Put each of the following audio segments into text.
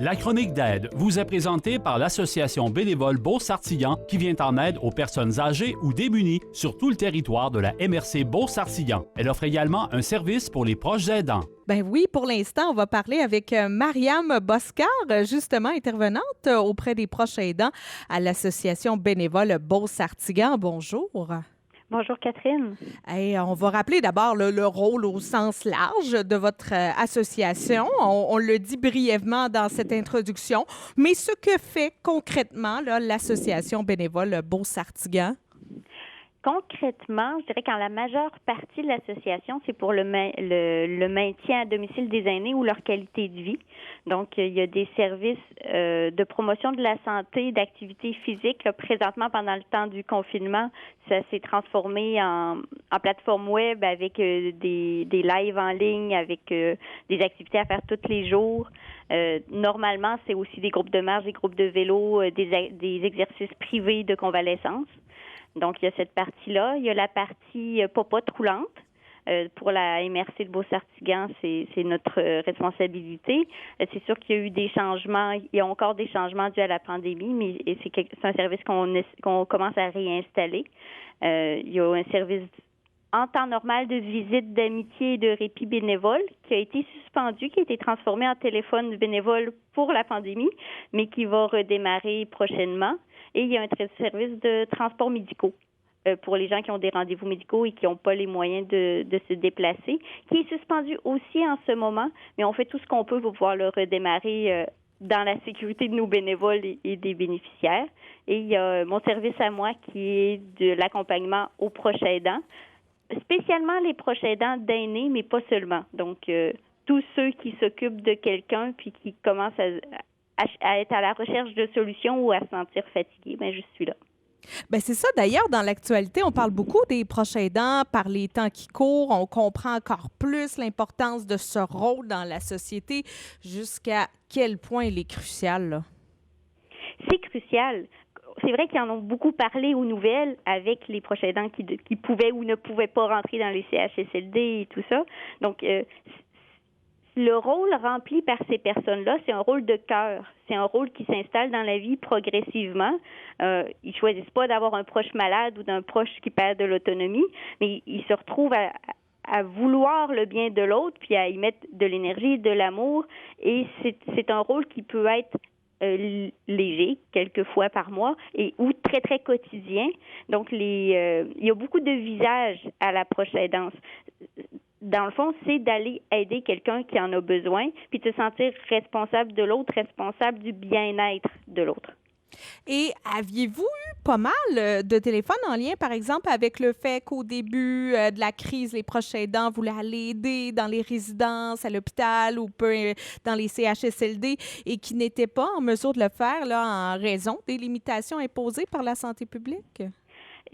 La chronique d'aide vous est présentée par l'Association bénévole Beauce-Artillon qui vient en aide aux personnes âgées ou démunies sur tout le territoire de la MRC Beauce-Artillon. Elle offre également un service pour les proches aidants. Ben oui, pour l'instant, on va parler avec Mariam Boscar, justement intervenante auprès des proches aidants à l'Association bénévole Beauce-Artillon. Bonjour. Bonjour Catherine. Hey, on va rappeler d'abord le rôle au sens large de votre association. On le dit brièvement dans cette introduction, mais ce que fait concrètement là, l'Association bénévole Beauce-Artillon. Concrètement, je dirais qu'en la majeure partie de l'association, c'est pour le maintien à domicile des aînés ou leur qualité de vie. Donc, il y a des services de promotion de la santé, d'activité physique. Là, présentement, pendant le temps du confinement, ça s'est transformé en plateforme web avec des lives en ligne, avec des activités à faire tous les jours. Normalement, c'est aussi des groupes de marche, des groupes de vélo, des exercices privés de convalescence. Donc, il y a cette partie-là. Il y a la partie popote roulante. Pour la MRC de Beauce-Artillon, c'est notre responsabilité. C'est sûr qu'il y a eu des changements. Il y a encore des changements dus à la pandémie, mais c'est un service qu'on commence à réinstaller. Il y a un service en temps normal de visite d'amitié et de répit bénévole qui a été suspendu, qui a été transformé en téléphone bénévole pour la pandémie, mais qui va redémarrer prochainement. Et il y a un service de transport médicaux pour les gens qui ont des rendez-vous médicaux et qui n'ont pas les moyens de se déplacer, qui est suspendu aussi en ce moment, mais on fait tout ce qu'on peut pour pouvoir le redémarrer dans la sécurité de nos bénévoles et des bénéficiaires. Et il y a mon service à moi qui est de l'accompagnement aux proches aidants, spécialement les proches aidants d'aînés, mais pas seulement. Donc, tous ceux qui s'occupent de quelqu'un puis qui commencent à être à la recherche de solutions ou à se sentir fatigués, bien, je suis là. Bien, c'est ça. D'ailleurs, dans l'actualité, on parle beaucoup des proches aidants par les temps qui courent. On comprend encore plus l'importance de ce rôle dans la société. Jusqu'à quel point il est crucial, là? C'est crucial. C'est vrai qu'ils en ont beaucoup parlé aux nouvelles avec les proches aidants qui pouvaient ou ne pouvaient pas rentrer dans les CHSLD et tout ça. Donc, le rôle rempli par ces personnes-là, c'est un rôle de cœur. C'est un rôle qui s'installe dans la vie progressivement. Ils choisissent pas d'avoir un proche malade ou d'un proche qui perd de l'autonomie, mais ils se retrouvent à vouloir le bien de l'autre, puis à y mettre de l'énergie, de l'amour. Et c'est un rôle qui peut être léger, quelques fois par mois, ou très, très quotidien. Donc, il y a beaucoup de visages à la proche aidance. Dans le fond, c'est d'aller aider quelqu'un qui en a besoin, puis de se sentir responsable de l'autre, responsable du bien-être de l'autre. Et aviez-vous eu pas mal de téléphones en lien, par exemple, avec le fait qu'au début de la crise, les proches aidants voulaient aller aider dans les résidences, à l'hôpital ou dans les CHSLD et qui n'étaient pas en mesure de le faire là, en raison des limitations imposées par la santé publique?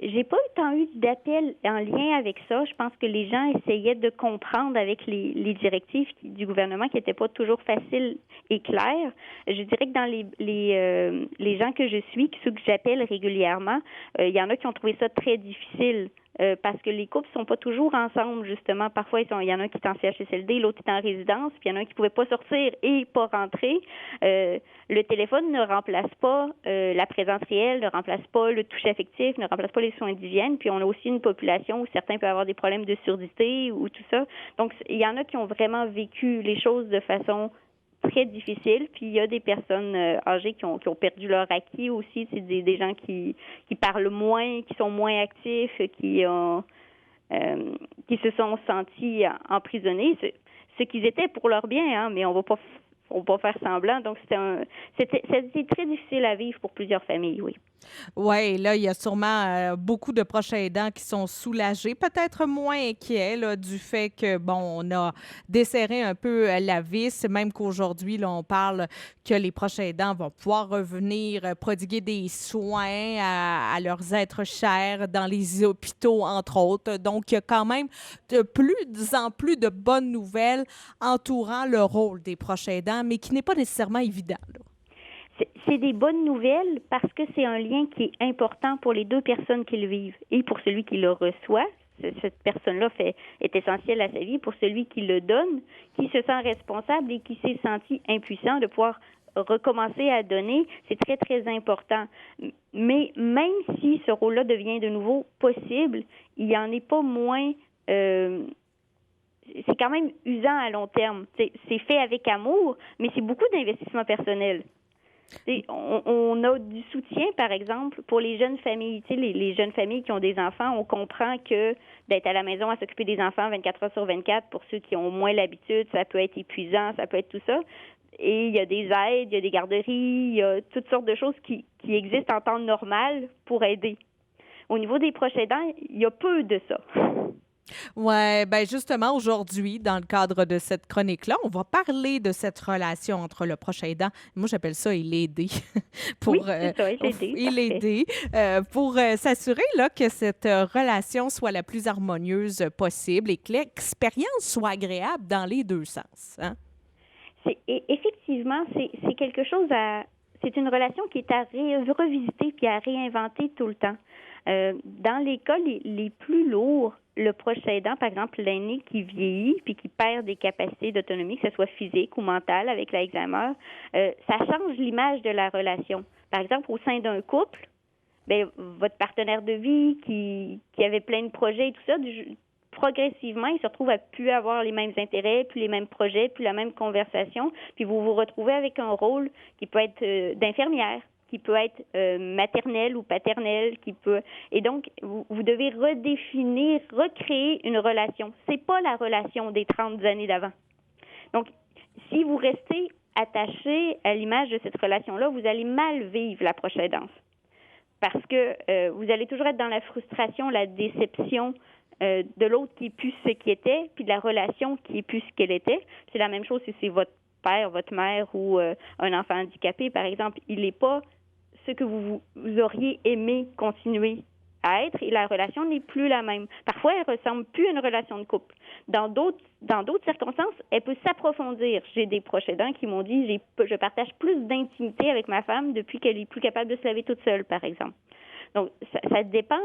J'ai pas tant eu d'appels en lien avec ça. Je pense que les gens essayaient de comprendre avec les directives du gouvernement qui n'étaient pas toujours faciles et claires. Je dirais que dans les gens que je suis, ceux que j'appelle régulièrement, il y en a qui ont trouvé ça très difficile. Parce que les couples sont pas toujours ensemble, justement. Parfois, il y en a un qui est en CHSLD, l'autre est en résidence, puis il y en a un qui pouvait pas sortir et pas rentrer. Le téléphone ne remplace pas la présence réelle, ne remplace pas le toucher affectif, ne remplace pas les soins d'hygiène. Puis on a aussi une population où certains peuvent avoir des problèmes de surdité ou tout ça. Donc, il y en a qui ont vraiment vécu les choses de façon très difficile. Puis il y a des personnes âgées qui ont perdu leur acquis aussi. C'est des gens qui parlent moins, qui sont moins actifs, qui se sont sentis emprisonnés. Ce qu'ils étaient pour leur bien, hein, mais on va pas faire semblant. Donc c'était très difficile à vivre pour plusieurs familles, oui. Oui, là, il y a sûrement beaucoup de proches aidants qui sont soulagés, peut-être moins inquiets là, du fait que, bon, on a desserré un peu la vis, même qu'aujourd'hui, là, on parle que les proches aidants vont pouvoir revenir prodiguer des soins à leurs êtres chers dans les hôpitaux, entre autres. Donc, il y a quand même de plus en plus de bonnes nouvelles entourant le rôle des proches aidants, mais qui n'est pas nécessairement évident, là. C'est des bonnes nouvelles parce que c'est un lien qui est important pour les deux personnes qui le vivent et pour celui qui le reçoit. Cette personne-là est essentielle à sa vie. Pour celui qui le donne, qui se sent responsable et qui s'est senti impuissant de pouvoir recommencer à donner, c'est très, très important. Mais même si ce rôle-là devient de nouveau possible, il n'y en est pas moins... c'est quand même usant à long terme. C'est fait avec amour, mais c'est beaucoup d'investissement personnel. On a du soutien, par exemple, pour les jeunes familles. Les jeunes familles qui ont des enfants, on comprend que d'être à la maison à s'occuper des enfants 24 heures sur 24, pour ceux qui ont moins l'habitude, ça peut être épuisant, ça peut être tout ça. Et il y a des aides, il y a des garderies, il y a toutes sortes de choses qui existent en temps normal pour aider. Au niveau des proches aidants, il y a peu de ça. Oui, bien justement, aujourd'hui, dans le cadre de cette chronique-là, on va parler de cette relation entre le proche aidant. Moi, j'appelle ça « il est aidé ». Oui, c'est ça, il est aidé. Pour s'assurer là, que cette relation soit la plus harmonieuse possible et que l'expérience soit agréable dans les deux sens. Hein? Effectivement, c'est quelque chose c'est une relation qui est à revisiter puis à réinventer tout le temps. Dans les cas les plus lourds, le proche aidant, par exemple l'aîné qui vieillit puis qui perd des capacités d'autonomie, que ce soit physique ou mentale avec l'Alzheimer, ça change l'image de la relation. Par exemple, au sein d'un couple, votre partenaire de vie qui avait plein de projets et tout ça, progressivement, il se retrouve à plus avoir les mêmes intérêts, plus les mêmes projets, plus la même conversation, puis vous vous retrouvez avec un rôle qui peut être d'infirmière, qui peut être maternelle ou paternelle, et donc vous devez redéfinir, recréer une relation. C'est pas la relation des 30 années d'avant. Donc, si vous restez attaché à l'image de cette relation-là, vous allez mal vivre la prochaine danse. Parce que vous allez toujours être dans la frustration, la déception de l'autre qui est plus ce qu'il était, puis de la relation qui est plus ce qu'elle était. C'est la même chose si c'est votre père, votre mère ou un enfant handicapé, par exemple. Il n'est pas ce que vous auriez aimé continuer à être, et la relation n'est plus la même. Parfois, elle ressemble plus à une relation de couple. Dans d'autres circonstances, elle peut s'approfondir. J'ai des proches aidants qui m'ont dit je partage plus d'intimité avec ma femme depuis qu'elle est plus capable de se laver toute seule, par exemple. Donc, ça dépend.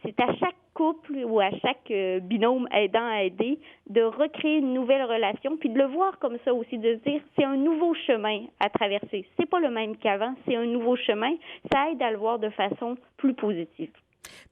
C'est à chaque couple ou à chaque binôme aidant à aider de recréer une nouvelle relation, puis de le voir comme ça aussi, de se dire c'est un nouveau chemin à traverser. C'est pas le même qu'avant, c'est un nouveau chemin. Ça aide à le voir de façon plus positive.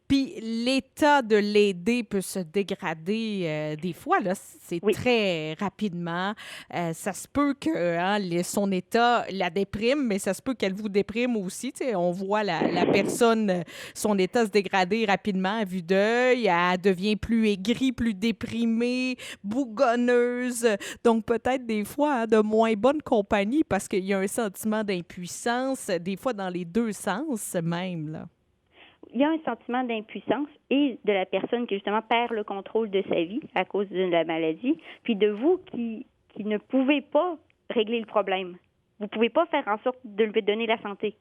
Puis l'état de l'aider peut se dégrader des fois, là, c'est très rapidement. Ça se peut que son état la déprime, mais ça se peut qu'elle vous déprime aussi. T'sais, on voit la personne, son état se dégrader rapidement à vue d'œil. Elle devient plus aigrie, plus déprimée, bougonneuse. Donc peut-être des fois de moins bonne compagnie parce qu'il y a un sentiment d'impuissance, des fois dans les deux sens même, là. Il y a un sentiment d'impuissance et de la personne qui, justement, perd le contrôle de sa vie à cause de la maladie, puis de vous qui ne pouvez pas régler le problème. Vous ne pouvez pas faire en sorte de lui donner la santé.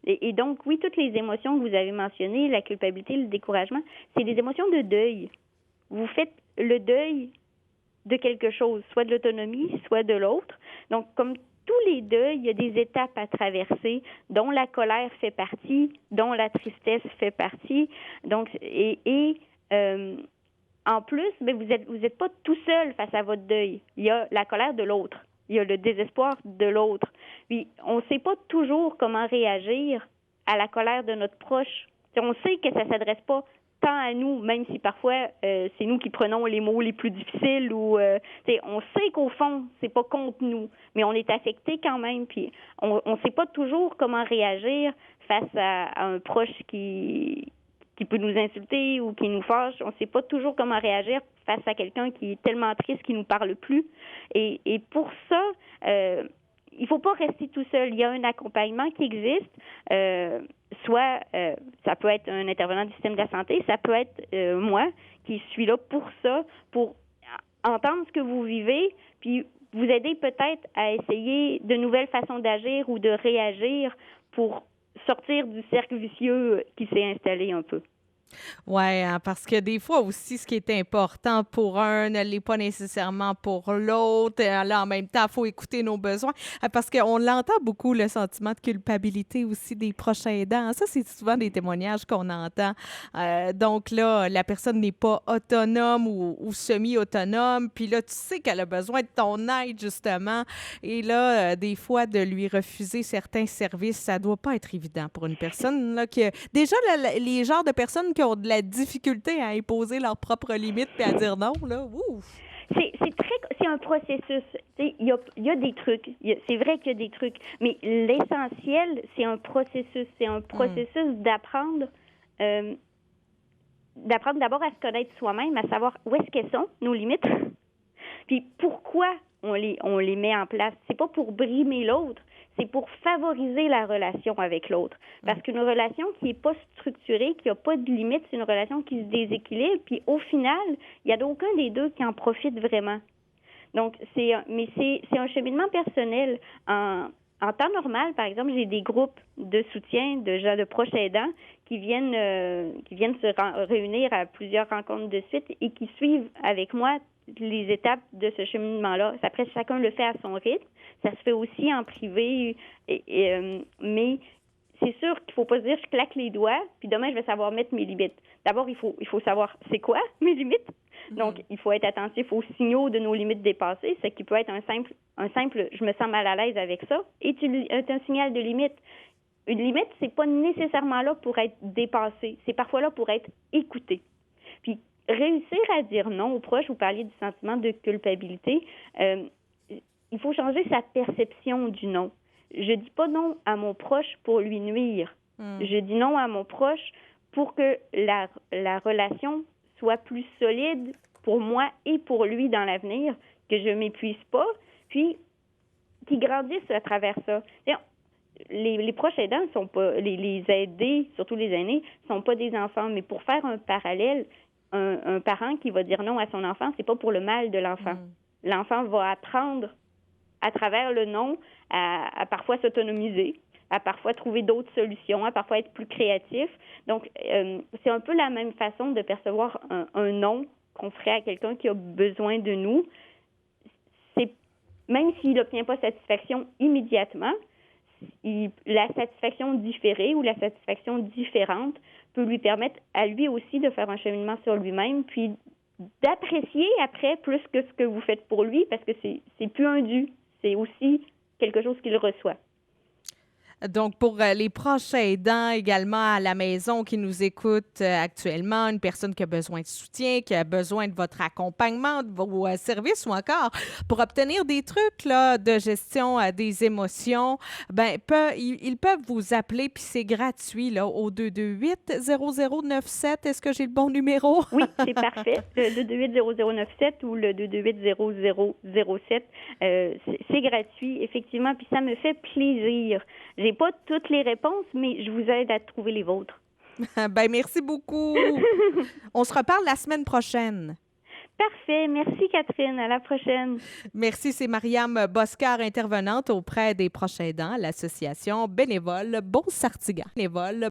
Et donc, oui, toutes les émotions que vous avez mentionnées, la culpabilité, le découragement, c'est des émotions de deuil. Vous faites le deuil de quelque chose, soit de l'autonomie, soit de l'autre. Donc, comme tous les deuils, il y a des étapes à traverser, dont la colère fait partie, dont la tristesse fait partie. Donc, en plus, vous êtes pas tout seul face à votre deuil. Il y a la colère de l'autre, il y a le désespoir de l'autre. Puis, on ne sait pas toujours comment réagir à la colère de notre proche. On sait que ça ne s'adresse pas tant à nous, même si parfois c'est nous qui prenons les mots les plus difficiles ou on sait qu'au fond, c'est pas contre nous, mais on est affecté quand même, puis on sait pas toujours comment réagir face à un proche qui peut nous insulter ou qui nous fâche. On sait pas toujours comment réagir face à quelqu'un qui est tellement triste qu'il nous parle plus. Et pour ça, il faut pas rester tout seul. Il y a un accompagnement qui existe. Soit ça peut être un intervenant du système de la santé, ça peut être moi qui suis là pour ça, pour entendre ce que vous vivez, puis vous aider peut-être à essayer de nouvelles façons d'agir ou de réagir pour sortir du cercle vicieux qui s'est installé un peu. Oui, parce que des fois aussi, ce qui est important pour un ne l'est pas nécessairement pour l'autre. Là, en même temps, il faut écouter nos besoins. Parce qu'on l'entend beaucoup, le sentiment de culpabilité aussi des proches aidants. Ça, c'est souvent des témoignages qu'on entend. Donc là, la personne n'est pas autonome ou semi-autonome. Puis là, tu sais qu'elle a besoin de ton aide, justement. Et là, des fois, de lui refuser certains services, ça doit pas être évident pour une personne là, qui a déjà, les genres de personnes qui ont de la difficulté à imposer leurs propres limites et à dire non, là, ouf! C'est un processus. Il y a des trucs. C'est vrai qu'il y a des trucs. Mais l'essentiel, c'est un processus. C'est un processus d'apprendre d'abord à se connaître soi-même, à savoir où est-ce qu'elles sont, nos limites, puis pourquoi on les met en place. C'est pas pour brimer l'autre, c'est pour favoriser la relation avec l'autre. Parce qu'une relation qui n'est pas structurée, qui n'a pas de limites, c'est une relation qui se déséquilibre, puis au final, il n'y a aucun des deux qui en profite vraiment. Donc, c'est un cheminement personnel. En temps normal, par exemple, j'ai des groupes de soutien de gens de proches aidants qui viennent se réunir à plusieurs rencontres de suite et qui suivent avec moi les étapes de ce cheminement-là. Après, chacun le fait à son rythme. Ça se fait aussi en privé, mais c'est sûr qu'il ne faut pas se dire je claque les doigts, puis demain, je vais savoir mettre mes limites. D'abord, il faut savoir c'est quoi mes limites. Donc, il faut être attentif aux signaux de nos limites dépassées, ce qui peut être un simple je me sens mal à l'aise avec ça, est un signal de limite. Une limite, c'est pas nécessairement là pour être dépassée, c'est parfois là pour être écoutée. Puis, réussir à dire non aux proches, vous parliez du sentiment de culpabilité, il faut changer sa perception du non. Je dis pas non à mon proche pour lui nuire. Je dis non à mon proche pour que la relation soit plus solide pour moi et pour lui dans l'avenir, que je m'épuise pas, puis qu'il grandisse à travers ça. Les proches aidants ne sont pas, les aidés, surtout les aînés, ne sont pas des enfants, mais pour faire un parallèle, un parent qui va dire non à son enfant, c'est pas pour le mal de l'enfant. L'enfant va apprendre à travers le non à parfois s'autonomiser, à parfois trouver d'autres solutions, à parfois être plus créatif. Donc, c'est un peu la même façon de percevoir un non qu'on ferait à quelqu'un qui a besoin de nous. Même s'il n'obtient pas satisfaction immédiatement, la satisfaction différée ou la satisfaction différente peut lui permettre à lui aussi de faire un cheminement sur lui-même, puis d'apprécier après plus que ce que vous faites pour lui, parce que c'est plus un dû, c'est aussi quelque chose qu'il reçoit. Donc, pour les proches aidants également à la maison qui nous écoutent actuellement, une personne qui a besoin de soutien, qui a besoin de votre accompagnement, de vos services ou encore pour obtenir des trucs là, de gestion des émotions, ben, ils peuvent vous appeler, puis c'est gratuit là, au 228-0097. Est-ce que j'ai le bon numéro? Oui, c'est parfait. Le 228-0097 ou le 228-0007, c'est gratuit, effectivement, puis ça me fait plaisir. J'ai pas toutes les réponses, mais je vous aide à trouver les vôtres. Ben, merci beaucoup. On se reparle la semaine prochaine. Parfait. Merci, Catherine. À la prochaine. Merci. C'est Mariam Boscar, intervenante auprès des proches aidants à l'association bénévole Beauce-Sartigan. Bénévole